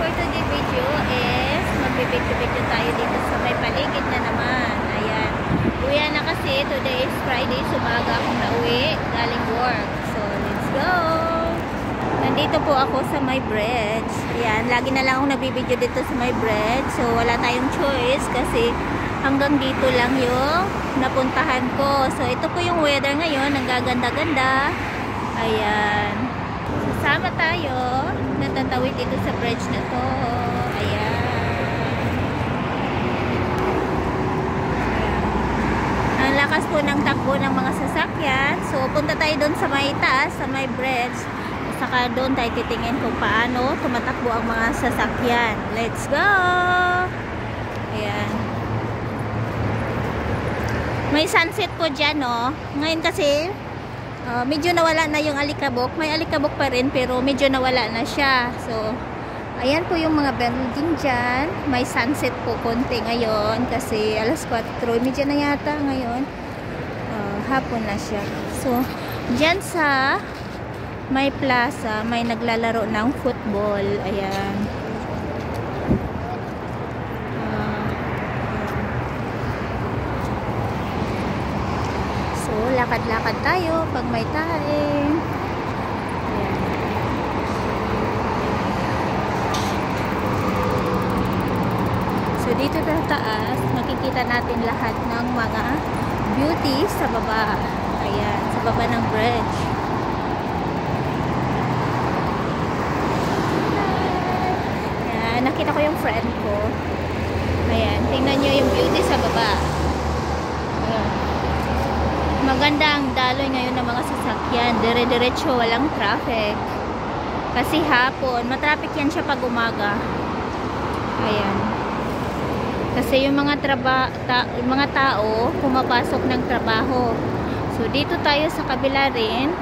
for today video is magbibidyo-bidyo tayo dito sa may paligid na naman. Ayan. Uwi na kasi. Today is Friday. Sumaga akong nauwi galing work. So, let's go! Nandito po ako sa my bridge. Ayan. Lagi na lang akong nabibidyo dito sa my bridge. So, wala tayong choice kasi hanggang dito lang yung napuntahan ko. So, ito po yung weather ngayon. Ang gaganda-ganda. Ayan. Sasama tayo. Natatawid dito sa bridge na to. Ayan. Ang lakas po ng takbo ng mga sasakyan. So, punta tayo doon sa may taas, sa may bridge. Saka doon tayo titingin kung paano tumatakbo ang mga sasakyan. Let's go! Ayan. May sunset po dyan, no? Ngayon kasi, medyo nawala na yung alikabok. May alikabok pa rin, pero medyo nawala na siya. So, ayan po yung mga building dyan. May sunset po konti ngayon kasi alas 4:30 na yata ngayon. Hapon na siya. So, dyan sa may plaza, may naglalaro ng football. Ayan. So, lakad-lakad tayo pag may time. Ayan. So, dito sa taas, makikita natin lahat ng mga beauty sa baba. Ayan, sa baba ng bridge. Ayan, nakita ko yung friend ko. Ayan, tingnan nyo yung beauty sa baba. Ayan. Maganda ang daloy ngayon ng mga sasakyan. Dire-diretso, walang traffic. Kasi hapon, matraffic yan siya pag umaga. Ayan. Kasi yung mga tao pumapasok ng trabaho. So, dito tayo sa kabila rin.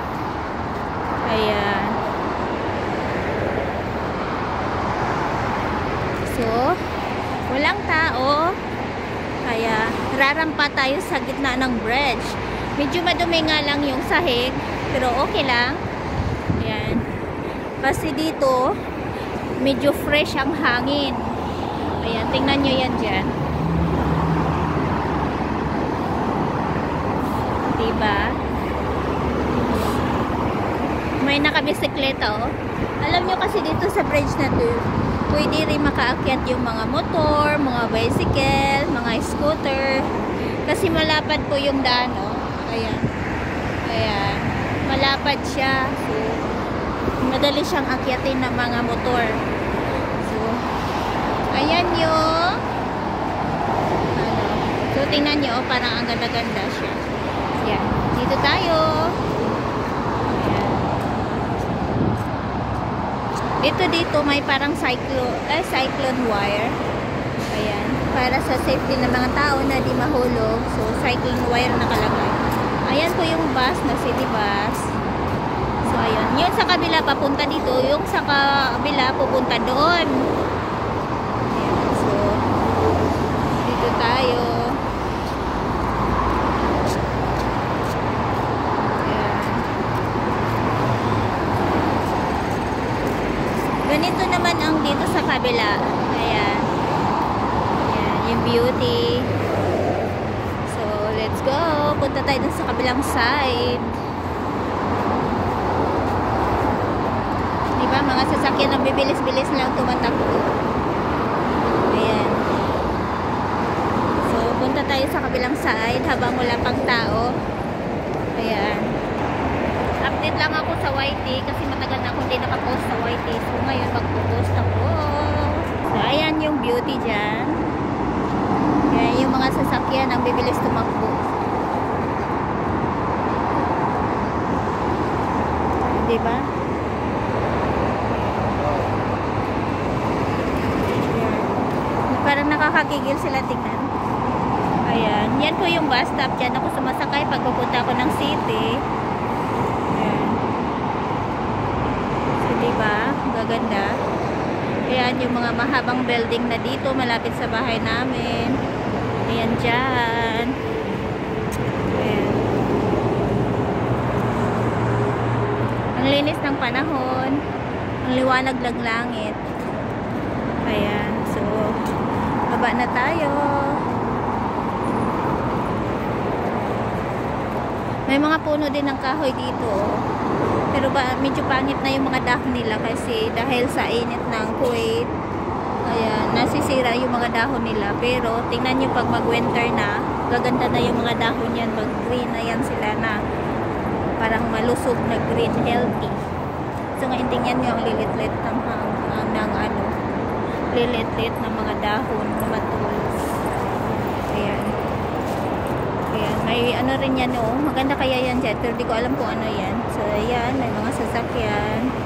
Ayan. So, walang tao. Kaya, rarampa tayo sa gitna ng bridge. Medyo madumi nga lang yung sahig, pero okay lang. Ayan. Kasi dito, medyo fresh ang hangin. Ayan, tingnan nyo yan dyan. Diba? May nakabisikleta, oh. Alam nyo kasi dito sa bridge na to, pwede rin makaakyat yung mga motor, mga bicycle, mga scooter. Kasi malapad po yung daan, oh. Ayan. Ayan. Malapad siya. So, madali siyang akyatin ng mga motor. So, ayan yung so, tingnan nyo, parang ang ganda-ganda siya. Ayan. Dito tayo. Ayan. Dito may parang cyclone wire. Ayan. Para sa safety ng mga tao na di mahulog. So, cyclone wire nakalagay. Ayan po yung bus na city bus. So, ayan. Yun sa kabila, papunta dito. Yung sa kabila, pupunta doon. Ayan. So, dito tayo. Ayan. Ganito naman ang dito sa kabila. Ayan. Ayan. Yung beauty. Let's go. Punta tayo dun sa kabilang side. Diba? Mga sasakyan ang bibilis-bilis lang tumatakbo. Ayan. So, punta tayo sa kabilang side habang wala pang tao. Ayan. Update lang ako sa YT kasi matagal na akong hindi nakapost sa YT. So, ngayon magpo-post ako. So, ayan yung beauty dyan. Ayan yung mga sasakyan ang bibilis tumakbo. Diba? Ayan. Parang nakakagigil sila tingnan. Ayan. Yan po yung bus stop. Diyan ako sumasakay pag pupunta ako ng city. Ayan. So, diba? Gaganda. Ayan yung mga mahabang building na dito malapit sa bahay namin. Ayan dyan. Ayan. Ang linis ng panahon. Ang liwanag ng langit. Ayan. So, baba na tayo. May mga puno din ng kahoy dito. Pero medyo pangit na yung mga dahon nila kasi dahil sa init ng Kuwait, ayan, nasisira yung mga dahon nila. Pero tingnan nyo pag mag-winter na, gaganda na yung mga dahon yan. Mag-green na yan sila na parang malusog na green, healthy. So ngayon tingnan nyo ang lilit-lit ng lilit-lit ng mga dahon na matulos. Ayan. Ayan. May ano rin yan, oh. Maganda kaya yan dyan. Pero di ko alam kung ano yan. So ayan, may mga sasakyan.